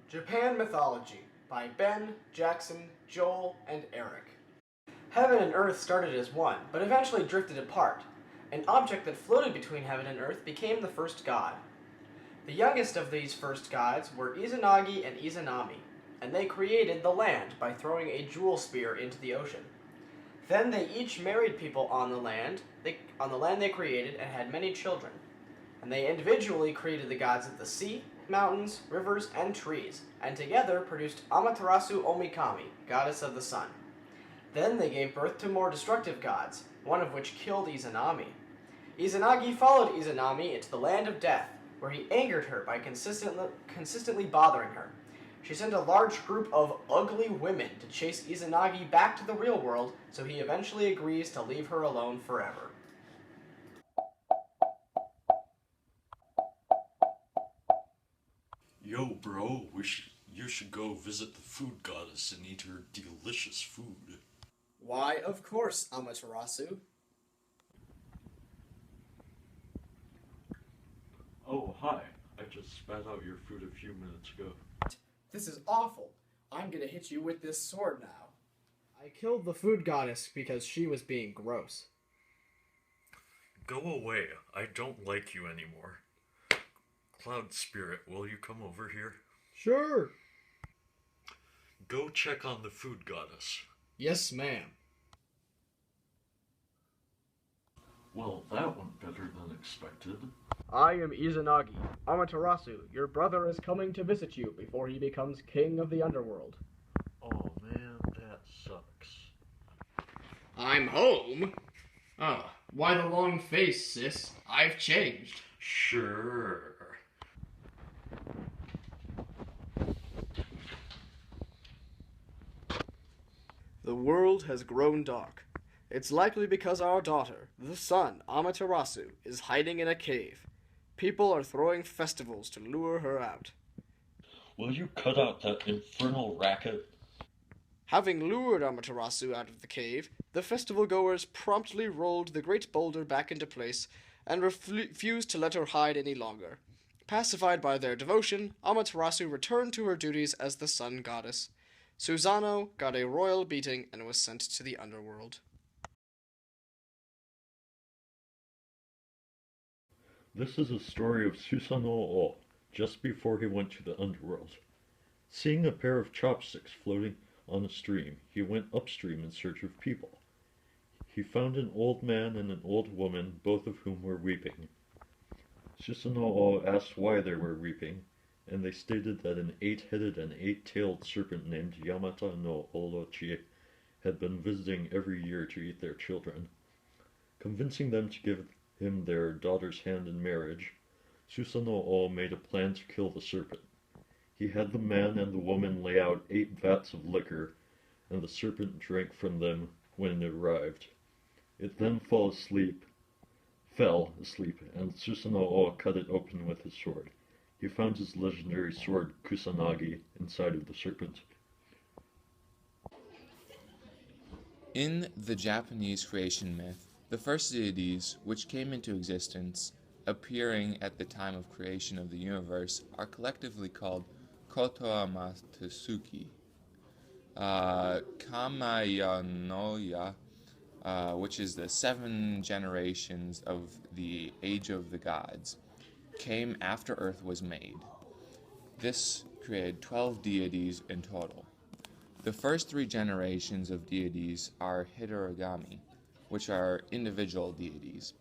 Japan Mythology by Ben, Jackson, Joel, and Eric. Heaven and Earth started as one, but eventually drifted apart. An object that floated between heaven and earth became the first god. The youngest of these first gods were Izanagi and Izanami, and they created the land by throwing a jewel spear into the ocean. Then they each married people on the land they created and had many children. And they individually created the gods of the sea, mountains, rivers, and trees, and together produced Amaterasu Omikami, goddess of the sun. Then they gave birth to more destructive gods, one of which killed Izanami. Izanagi followed Izanami into the land of death, where he angered her by consistently bothering her. She sent a large group of ugly women to chase Izanagi back to the real world, so he eventually agrees to leave her alone forever. Yo, bro, you should go visit the food goddess and eat her delicious food. Why, of course, Amaterasu. Oh, hi. I just spat out your food a few minutes ago. This is awful. I'm gonna hit you with this sword now. I killed the food goddess because she was being gross. Go away. I don't like you anymore. Cloud Spirit, will you come over here? Sure. Go check on the food goddess. Yes, ma'am. Well, that went better than expected. I am Izanagi. Amaterasu, your brother is coming to visit you before he becomes king of the underworld. Oh man, that sucks. I'm home? Oh, why the long face, sis? I've changed. Sure. The world has grown dark. It's likely because our daughter, the sun, Amaterasu, is hiding in a cave. People are throwing festivals to lure her out. Will you cut out that infernal racket? Having lured Amaterasu out of the cave, the festival goers promptly rolled the great boulder back into place and refused to let her hide any longer. Pacified by their devotion, Amaterasu returned to her duties as the sun goddess. Susanoo got a royal beating and was sent to the underworld. This is a story of Susanoo just before he went to the underworld. Seeing a pair of chopsticks floating on a stream, he went upstream in search of people. He found an old man and an old woman, both of whom were weeping. Susanoo asked why they were weeping, and they stated that an 8-headed and 8-tailed serpent named Yamata no Orochi had been visiting every year to eat their children. Convincing them to give him their daughter's hand in marriage, Susanoo made a plan to kill the serpent. He had the man and the woman lay out 8 vats of liquor, and the serpent drank from them when it arrived. It then fell asleep, and Susanoo cut it open with his sword. He found his legendary sword Kusanagi inside of the serpent. In the Japanese creation myth, the first deities which came into existence, appearing at the time of creation of the universe, are collectively called Koto Amatsuki. Kamayanoya, which is the 7 generations of the Age of the Gods, came after Earth was made. This created 12 deities in total. The first 3 generations of deities are Hidorigami, which are individual deities,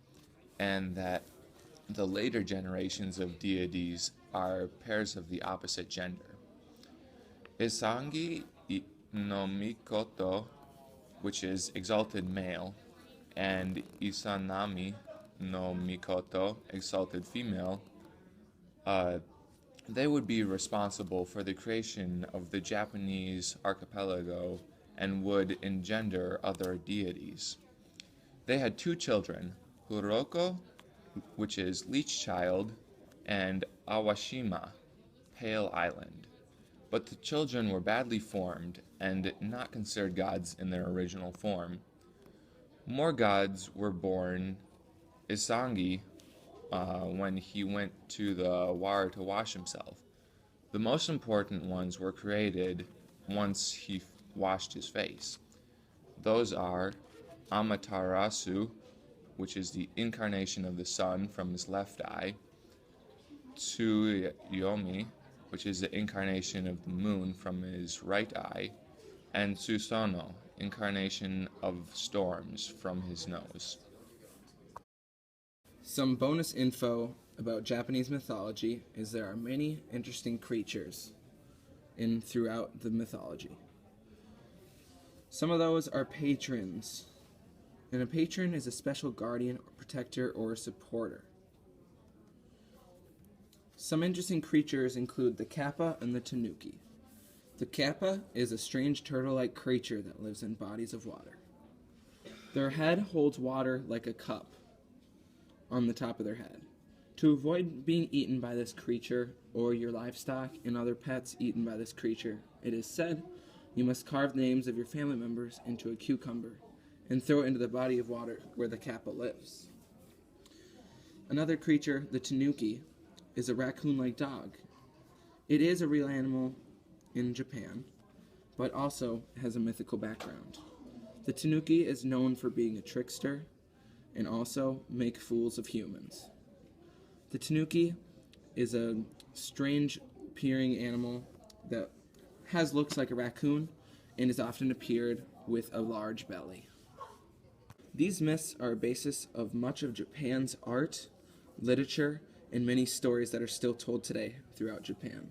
and that the later generations of deities are pairs of the opposite gender. Isangi no Mikoto, which is exalted male, and Izanami no Mikoto, exalted female, they would be responsible for the creation of the Japanese archipelago and would engender other deities. They had 2 children, Huroko, which is Leech Child, and Awashima, Pale Island. But the children were badly formed and not considered gods in their original form. More gods were born. Isangi, when he went to the water to wash himself. The most important ones were created once he washed his face. Those are Amaterasu, which is the incarnation of the sun from his left eye, Tsuyomi, which is the incarnation of the moon from his right eye, and Susono, incarnation of storms from his nose. Some bonus info about Japanese mythology is there are many interesting creatures throughout the mythology. Some of those are patrons, and a patron is a special guardian, or protector, or a supporter. Some interesting creatures include the kappa and the tanuki. The kappa is a strange turtle-like creature that lives in bodies of water. Their head holds water like a cup on the top of their head. To avoid being eaten by this creature or your livestock and other pets eaten by this creature, it is said you must carve names of your family members into a cucumber and throw it into the body of water where the kappa lives. Another creature, the tanuki, is a raccoon-like dog. It is a real animal in Japan, but also has a mythical background. The tanuki is known for being a trickster and also make fools of humans. The tanuki is a strange appearing animal that looks like a raccoon and is often appeared with a large belly. These myths are a basis of much of Japan's art, literature, and many stories that are still told today throughout Japan.